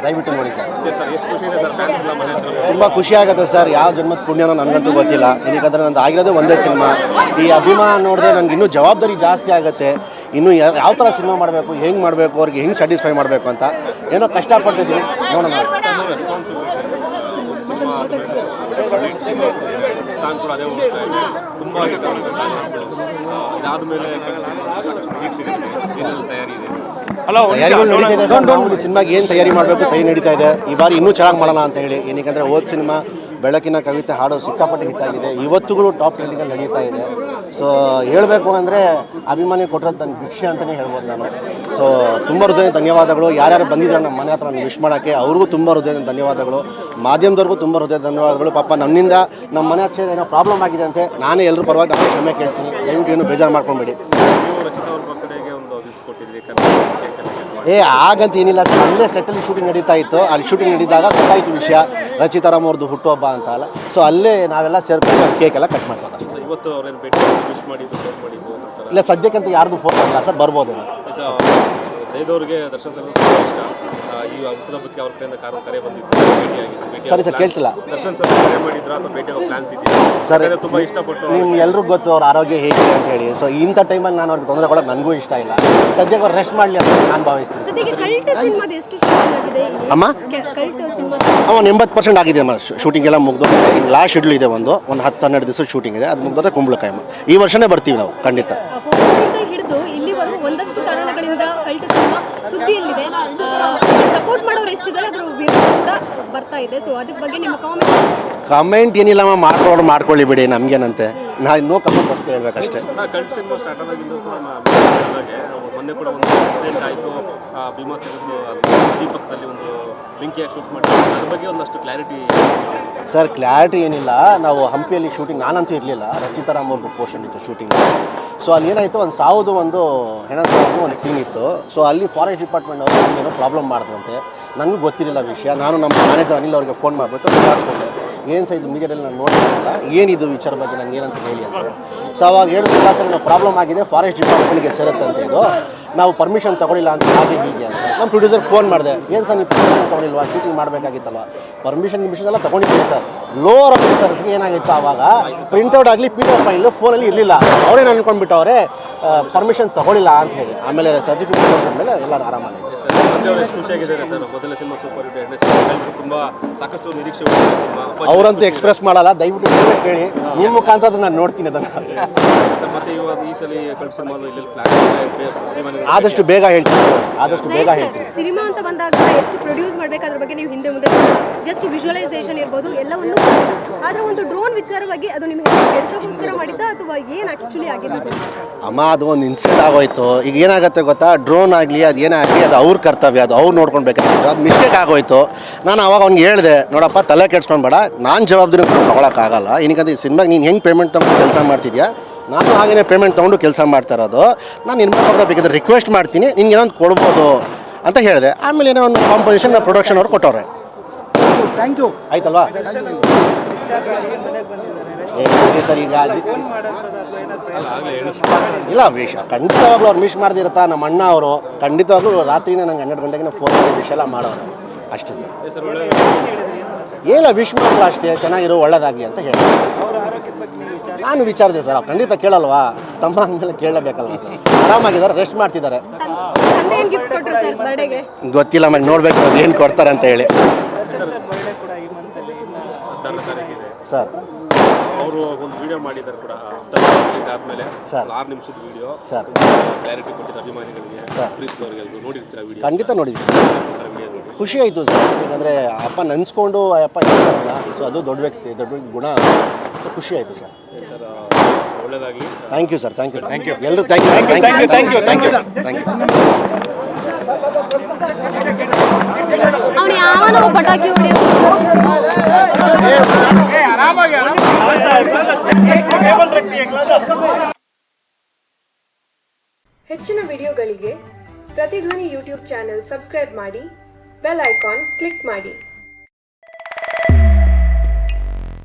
ದಯವಿಟ್ಟು ನೋಡಿ ಸರ್. ಎಷ್ಟು ಖುಷಿ ಇದೆ ಸರ್ ಫ್ಯಾನ್ಸ್ ಎಲ್ಲ ಮನೆ ಹತ್ರ? ತುಂಬ ಖುಷಿ ಆಗುತ್ತೆ ಸರ್. ಯಾವ ಜನ್ಮದ ಪುಣ್ಯನೋ ನನಗಂತೂ ಗೊತ್ತಿಲ್ಲ. ಏನಕ್ಕಂದ್ರೆ ನಂದು ಆಗಿರೋದೇ ಒಂದೇ ಸಿನಿಮಾ. ಈ ಅಭಿಮಾನ ನೋಡಿದ್ರೆ ನನಗೆ ಇನ್ನೂ ಜವಾಬ್ದಾರಿ ಜಾಸ್ತಿ ಆಗುತ್ತೆ. ಇನ್ನು ಯಾವ ಥರ ಸಿನಿಮಾ ಮಾಡಬೇಕು, ಹೆಂಗೆ ಮಾಡಬೇಕು, ಅವ್ರಿಗೆ ಹೆಂಗೆ ಸ್ಯಾಟಿಸ್ಫೈ ಮಾಡಬೇಕು ಅಂತ ಏನೋ ಕಷ್ಟಪಡ್ತಿದ್ದೀನಿ. ನೋಡೋಣ. ಸಾಂಗ್ ಕೂಡ ಅದೇ ಹೋಗ್ತಾ ಇದೆ, ತುಂಬ ಇದಾದ ಮೇಲೆ ತಯಾರಿ ಇದೆ. ಸಿನಿಮಾಗೆ ಏನು ತಯಾರಿ ಮಾಡಬೇಕು ತಯಾರಿ ನಡೀತಾ ಇದೆ. ಈ ಬಾರಿ ಇನ್ನೂ ಚೆನ್ನಾಗಿ ಮಾಡೋಣ ಅಂತ ಹೇಳಿ. ಏನಕ್ಕೆ ಹೋದ ಸಿನಿಮಾ ಬೆಳಕಿನ ಕವಿತೆ ಹಾಡೋ ಸಿಕ್ಕಾಪಟ್ಟೆ ಹಿಟ್ ಆಗಿದೆ. ಇವತ್ತುಗಳು ಟಾಪ್ ಟ್ರೆಂಡಿಂಗಲ್ಲಿ ನಡೀತಾ ಇದೆ. ಸೊ ಹೇಳಬೇಕು ಅಂದರೆ ಅಭಿಮಾನಿ ಕೊಟ್ಟಿರೋದು ನನ್ನ ಭಿಕ್ಷೆ ಅಂತಲೇ ಹೇಳ್ಬೋದು ನಾನು. ಸೊ ತುಂಬ ಹೃದಯ ಧನ್ಯವಾದಗಳು. ಯಾರ್ಯಾರು ಬಂದಿದ್ದಾರೆ ನಮ್ಮ ಮನೆ ಹತ್ರ ನಾನು ವಿಶ್ ಮಾಡೋಕ್ಕೆ ಅವ್ರಿಗೂ ತುಂಬ ಹೃದಯ ಧನ್ಯವಾದಗಳು. ಮಾಧ್ಯಮದವ್ರಿಗೂ ತುಂಬ ಹೃದಯ ಧನ್ಯವಾದಗಳು. ಪಾಪ ನನ್ನಿಂದ ನಮ್ಮ ಮನೆ ಹತ್ರ ಏನೋ ಪ್ರಾಬ್ಲಮ್ ಆಗಿದೆ ಅಂತೆ. ನಾನೇ ಎಲ್ಲರೂ ಪರವಾಗಿ ನಾನು ಕ್ಷಮೆ ಕೇಳ್ತೀನಿ. ದಯವಿಟ್ಟು ಏನು ಬೇಜಾರು ಮಾಡ್ಕೊಂಬೇಡಿ. ಆಗಂತ ಏನಿಲ್ಲ ಸರ್, ಅಲ್ಲೇ ಸೆಟ್ಟಲ್ಲಿ ಶೂಟಿಂಗ್ ನಡೀತಾ ಇತ್ತು. ಅಲ್ಲಿ ಶೂಟಿಂಗ್ ನಡೀದಾಗ ಗೊತ್ತಾಯಿತು ವಿಷಯ, ರಚಿತಾರಾಮ್ ಅವ್ರದ್ದು ಹುಟ್ಟುಹಬ್ಬ ಅಂತ ಅಲ್ಲ. ಸೊ ಅಲ್ಲೇ ನಾವೆಲ್ಲ ಸೇರ್ಕೊಂಡು ಕೇಕ್ ಎಲ್ಲ ಕಟ್ ಮಾಡ್ಬೋದು ಅಷ್ಟೇ. ಇಲ್ಲ ಸದ್ಯಕ್ಕಂತ ಯಾರ್ದು ಫೋನ್ ಮಾಡಿಲ್ಲ ಸರ್, ಬರ್ಬೋದು. ಜಯದವ್ರಿಗೆ ದರ್ಶನ್ ಸರ್ ಇಷ್ಟ. ಈ ಹುಟ್ಟುಹಬ್ಬಕ್ಕೆ ಅವ್ರ ಕಡೆಯಿಂದ ಕರೆ ಬಂದಿತ್ತು, ಭೇಟಿಯಾಗಿದೆ. ಸರಿ ಸರ್, ಕೇಳಿಸಿಲ್ಲ. ದರ್ಶನ್ ಸರ್ ಕರೆ ಮಾಡಿದ್ರು ಅಥವಾ ಭೇಟಿ ಆಗೋ ಪ್ಲಾನ್ಸ್ ಇದೆಯಾ ಸರ್? ತುಂಬ ಇಷ್ಟಪಟ್ಟು ನಿಮ್ಗೆ ಎಲ್ರಿಗೂ ಗೊತ್ತು ಅವ್ರ ಆರೋಗ್ಯ ಹೇಗಿದೆ ಅಂತ ಹೇಳಿ. ಸೊ ಇಂಥ ಟೈಮಲ್ಲಿ ನಾನು ಅವ್ರಿಗೆ ತೊಂದರೆ ಕೊಡೋದು ನನಗೂ ಇಷ್ಟ ಇಲ್ಲ. ಸದ್ಯಕ್ಕೆ ಅವ್ರು ರೆಸ್ಟ್ ಮಾಡಲಿ ಅಂತ ನಾನು ಭಾವಿಸ್ತೀನಿ. ಅಮ್ಮ 80% ಆಗಿದೆ ಅಮ್ಮ. ಶೂಟಿಂಗ್ ಎಲ್ಲ ಮುಗ್ದು ಲಾಸ್ಟ್ ಶೆಡ್ಯೂಲ್ ಇದೆ. ಒಂದು 10-12 ದಿವಸ ಶೂಟಿಂಗ್ ಇದೆ. ಅದು ಮುಗ್ದೋದ್ರೆ ಕುಂಬಳಕಾಯಮ್ಮ. ಈ ವರ್ಷನೇ ಬರ್ತೀವಿ ನಾವು ಖಂಡಿತ. ಹಿಡಿದು ಇಲ್ಲಿವರೆಗೂ ಒಂದಷ್ಟು ಕಾರಣಗಳಿಂದ ಕಲ್ಟ್ ಸಿನಿಮಾ ಸುದ್ದಿಯಲ್ಲಿದೆ. ಸಪೋರ್ಟ್ ಮಾಡೋರು ಎಷ್ಟಿದ್ದಾರೆ ಅದರ ವಿರುದ್ಧ ಕೂಡ ಬರ್ತಾ ಇದೆ. ಸೊ ಅದ್ರ ಬಗ್ಗೆ ನಿಮ್ಮ ಕಾಮೆಂಟ್ ಏನಿಲ್ಲಮ್ಮ, ಮಾಡ್ಕೊಳ್ಳಿ ಬಿಡಿ, ನಮ್ಗೇನಂತೆ. ನಾನು ಇನ್ನೂ ಕಮೆಂಟ್ ಅಷ್ಟೇ ಹೇಳ್ಬೇಕಷ್ಟೇ. ಕಲ್ಟ್ ಸಿನಿಮಾ ಸ್ಟಾರ್ಟ್ ಆದಾಗಿಂದ ಮೊನ್ನೆ ಕೂಡ ಒಂದು ಇನ್ಸಿಡೆಂಟ್ ಆಯಿತು. ಭೀಮಾ ತೆಗೆದು ದೀಪಕದಲ್ಲಿ ಒಂದು ಬೆಂಕಿಯಾಗಿ ಶೂಟ್ ಮಾಡಿದ್ರು. ಅದ್ರ ಬಗ್ಗೆ ಒಂದಷ್ಟು ಕ್ಲಾರಿಟಿ ಸರ್. ಕ್ಲಾರಿಟಿ ಏನಿಲ್ಲ. ನಾವು ಹಂಪಿಯಲ್ಲಿ ಶೂಟಿಂಗ್ ನಾನಂತೂ ಇರಲಿಲ್ಲ. ರಚಿತಾರಾಮ್ ಅವ್ರದ್ದು ಪೋರ್ಷನ್ ಇತ್ತು ಶೂಟಿಂಗ್. ಸೊ ಅಲ್ಲಿ ಏನಾಯಿತು, ಒಂದು ಸಾವುದು ಒಂದು ಹೆಣ ಸಾವುದು ಒಂದು ಸೀನ್ ಇತ್ತು. ಸೊ ಅಲ್ಲಿ ಫಾರೆಸ್ಟ್ ಡಿಪಾರ್ಟ್ಮೆಂಟ್ ಅವರು ಏನೋ ಪ್ರಾಬ್ಲಮ್ ಮಾಡಿದ್ರಂತೆ. ನನಗೂ ಗೊತ್ತಿರಲಿಲ್ಲ ವಿಷಯ. ನಾನು ನಮ್ಮ ಮ್ಯಾನೇಜರ್ ಅನಿಲ್ ಅವ್ರಿಗೆ ಫೋನ್ ಮಾಡಿಬಿಟ್ಟು ವಿಚಾರಿಸ್ಕೊಂಡೆ, ಏನು ಸಹ ಇದು ಮೀಡಿಯಾದಲ್ಲಿ ನಾನು ನೋಡ್ತಿರಲಿಲ್ಲ, ಏನಿದು ವಿಚಾರ ಬಗ್ಗೆ ನನಗೆ ಏನಂತ ಹೇಳಿ ಅಂತ. ಸೊ ಅವಾಗ ಹೇಳಿದ್ರಲ್ಲ, ಸರ್ ನಾವು ಪ್ರಾಬ್ಲಮ್ ಆಗಿದೆ, ಫಾರೆಸ್ಟ್ ಡಿಪಾರ್ಟ್ಮೆಂಟ್ಗೆ ಸೇರುತ್ತೆ ಅಂತ ಇದು, ನಾವು ಪರ್ಮಿಷನ್ ತೊಗೊಳಿಲ್ಲ ಅಂತ ಹಾಗೆ ಹೀಗೆ ಅಂತ. ನಮ್ಮ ಪ್ರೊಡ್ಯೂಸರ್ಗೆ ಫೋನ್ ಮಾಡಿದೆ, ಏನು ಸರ್ ನೀವು ಪರ್ಮಿಷನ್ ತೊಗೊಳಿಲ್ವಾ, ಶೂಟಿಂಗ್ ಮಾಡಬೇಕಾಗಿತ್ತಲ್ಲ. ಪರ್ಮಿಷನ್ ಎಲ್ಲ ತೊಗೊಂಡಿದ್ದೀವಿ ಸರ್. ಲೋವರ್ ಆಫೀಸರ್ಸ್ಗೆ ಏನಾಗಿತ್ತು ಆವಾಗ, ಪ್ರಿಂಟೌಟ್ ಆಗಲಿ PDF ಫೈಲು ಫೋನಲ್ಲಿ ಇರಲಿಲ್ಲ. ಅವರೇನು ಅಂದ್ಕೊಂಡ್ಬಿಟ್ಟವ್ರೆ ಪರ್ಮಿಷನ್ ತೊಗೊಳಿಲ್ಲ ಅಂತ ಹೇಳಿ. ಆಮೇಲೆ ಸರ್ಟಿಫಿಕೇಟ್ ತೋರಿಸಿದ ಮೇಲೆ ಎಲ್ಲ ಆರಾಮಾಗಿದೆ. ಅವರಂತೂ ಎಕ್ಸ್ಪ್ರೆಸ್ ಮಾಡಲ್ಲ. ದಯವಿಟ್ಟು ಕೇಳಿ, ನಿಮ್ಮ ಮುಖಾಂತರ ನಾನು ನೋಡ್ತೀನಿ ಅದನ್ನು. ಆದಷ್ಟು ಬೇಗ ಹೇಳ್ತೀನಿ. ಸಿನಿಮಾ ಅಂತ ಬಂದಾಗ ಎಷ್ಟು ಪ್ರೊಡ್ಯೂಸ್ ಮಾಡಬೇಕು ಅದ್ರ ಬಗ್ಗೆ ನೀವು ಹಿಂದೆ ಮುಂದೆ ಜಸ್ಟ್ ವಿಜುವಲೈಸೇಷನ್ ಇರ್ಬೋದು ಎಲ್ಲವನ್ನೂ, ಆದ್ರೆ ಒಂದು ಡ್ರೋನ್ ವಿಚಾರವಾಗಿ ಅದು ನಿಮಗೆ ಕೆಡಿಸೋಕ್ಕೋಸ್ಕರ ಮಾಡಿದ್ದ ಅಥವಾ ಏನು ಆಕ್ಚುಲಿ ಆಗಿದೆ? ಅಮ್ಮ, ಅದು ಒಂದು ಇನ್ಸಿಡೆಂಟ್ ಆಗೋಯ್ತು. ಈಗ ಏನಾಗುತ್ತೆ ಗೊತ್ತಾ, ಡ್ರೋನ್ ಆಗಲಿ ಅದು ಏನಾಗಲಿ ಅದು ಅವ್ರ ಕರ್ತವ್ಯ, ಅದು ಅವ್ರು ನೋಡ್ಕೊಳ್ಬೇಕಾಗಿತ್ತು. ಅದು ಮಿಸ್ಟೇಕ್ ಆಗೋಯ್ತು. ನಾನು ಅವಾಗ ಅವ್ನಿಗೆ ಹೇಳಿದೆ, ನೋಡಪ್ಪ ತಲೆ ಕೆಡ್ಸ್ಕೊಂಡ್ಬೇಡ, ನಾನು ಜವಾಬ್ದಾರಿ ತೊಗೊಳಕ್ಕಾಗಲ್ಲ. ಏನಕ್ಕಂತ ಈ ಸಿನಿಮಾಗೆ ನೀನು ಹೆಂಗೆ ಪೇಮೆಂಟ್ ತೊಗೊಂಡು ಕೆಲಸ ಮಾಡ್ತಿದ್ಯಾ, ನಾನು ಹಾಗೇ ಪೇಮೆಂಟ್ ತೊಗೊಂಡು ಕೆಲಸ ಮಾಡ್ತಾ ಇರೋದು. ನಾನು ನಿರ್ಮಾಪಕರ ಬೇಕಾದ್ರೆ ರಿಕ್ವೆಸ್ಟ್ ಮಾಡ್ತೀನಿ, ನಿನ್ಗೆ ಏನೋ ಒಂದು ಕೊಡ್ಬೋದು ಅಂತ ಹೇಳಿದೆ. ಆಮೇಲೆ ಏನೋ ಒಂದು ಕಾಂಪೋಸಿಷನ್ ಪ್ರೊಡಕ್ಷನ್ ಅವ್ರು ಕೊಟ್ಟವ್ರೆ. ಥ್ಯಾಂಕ್ ಯು ಆಯ್ತಲ್ವಾ ಸರ್. ಈಗ ಇಲ್ಲ ವಿಷಯ ಖಂಡಿತವಾಗ್ಲೂ ಅವ್ರು ಮಿಸ್ ಮಾಡ್ದಿರುತ್ತಾ. ನಮ್ಮ ಅಣ್ಣ ಅವರು ಖಂಡಿತವಾಗ್ಲೂ ರಾತ್ರಿನೇ ನಂಗೆ 12 ಗಂಟೆಗೆ ಫೋನ್ ಮಾಡಿ ವಿಷಯ ಎಲ್ಲ ಮಾಡೋರು ಅಷ್ಟೇ ಸರ್. ಏನಿಲ್ಲ, ವಿಶ್ ಮಾಡಲ್ಲ ಅಷ್ಟೇ, ಚೆನ್ನಾಗಿರೋ ಒಳ್ಳೇದಾಗಲಿ ಅಂತ ಹೇಳಿ ನಾನು ವಿಚಾರಿದೆ ಸರ್. ಅವ್ರು ಖಂಡಿತ ಕೇಳಲ್ವಾ, ತಮ್ಮ ಅಂದಮೇಲೆ ಕೇಳಲೇಬೇಕಲ್ವ ಸರ್. ಆರಾಮಾಗಿದ್ದಾರೆ, ರೆಸ್ಟ್ ಮಾಡ್ತಿದ್ದಾರೆ. ಗೊತ್ತಿಲ್ಲ, ಮಗೆ ನೋಡ್ಬೇಕು ಏನು ಕೊಡ್ತಾರೆ ಅಂತ ಹೇಳಿ ಸರ್. ಅವರು ಒಂದು ವಿಡಿಯೋ ಮಾಡಿದ್ದಾರೆ ಕೂಡ ರಿಲೀಸ್ ಆದಮೇಲೆ ಸರ್, 6 ನಿಮಿಷದ ವಿಡಿಯೋ ಸರ್. ಕ್ಲಾರಿಟಿ ಕೊಟ್ಟಿದ್ದಾರೆ ಅಭಿಮಾನಿಗಳಿಗೆ ಸರ್, ಪ್ರೀತಿ ಅವರಿಗೆ ನೋಡಿರ್ತೀರಾ ವಿಡಿಯೋ? ಖಂಡಿತ ನೋಡಿದ್ವಿ ಸರ್. ಖುಷಿ ಆಯಿತು ಸರ್. ಯಾಕಂದರೆ ಅಪ್ಪ ನೆನೆಸ್ಕೊಂಡು ಅಪ್ಪ ಇರ್ತಾರಲ್ಲ, ಸೊ ಅದು ದೊಡ್ಡ ವ್ಯಕ್ತಿ, ದೊಡ್ಡ ಗುಣ. ಸೊ ಖುಷಿ ಆಯಿತು ಸರ್. ಸರ್ ಒಳ್ಳೆಯದಾಗಲಿ. Thank you sir. Thank you ಎಲ್ಲರೂ. Thank you sir. ಅವನು ಯಾವನೋ ಪಟಾಕಿ ಹೆಚ್ಚಿನ ವಿಡಿಯೋಗಳಿಗೆ ಪ್ರತಿಧ್ವನಿ ಯೂಟ್ಯೂಬ್ ಚಾನೆಲ್ ಸಬ್ಸ್ಕ್ರೈಬ್ ಮಾಡಿ, ಬೆಲ್ ಐಕಾನ್ ಕ್ಲಿಕ್ ಮಾಡಿ.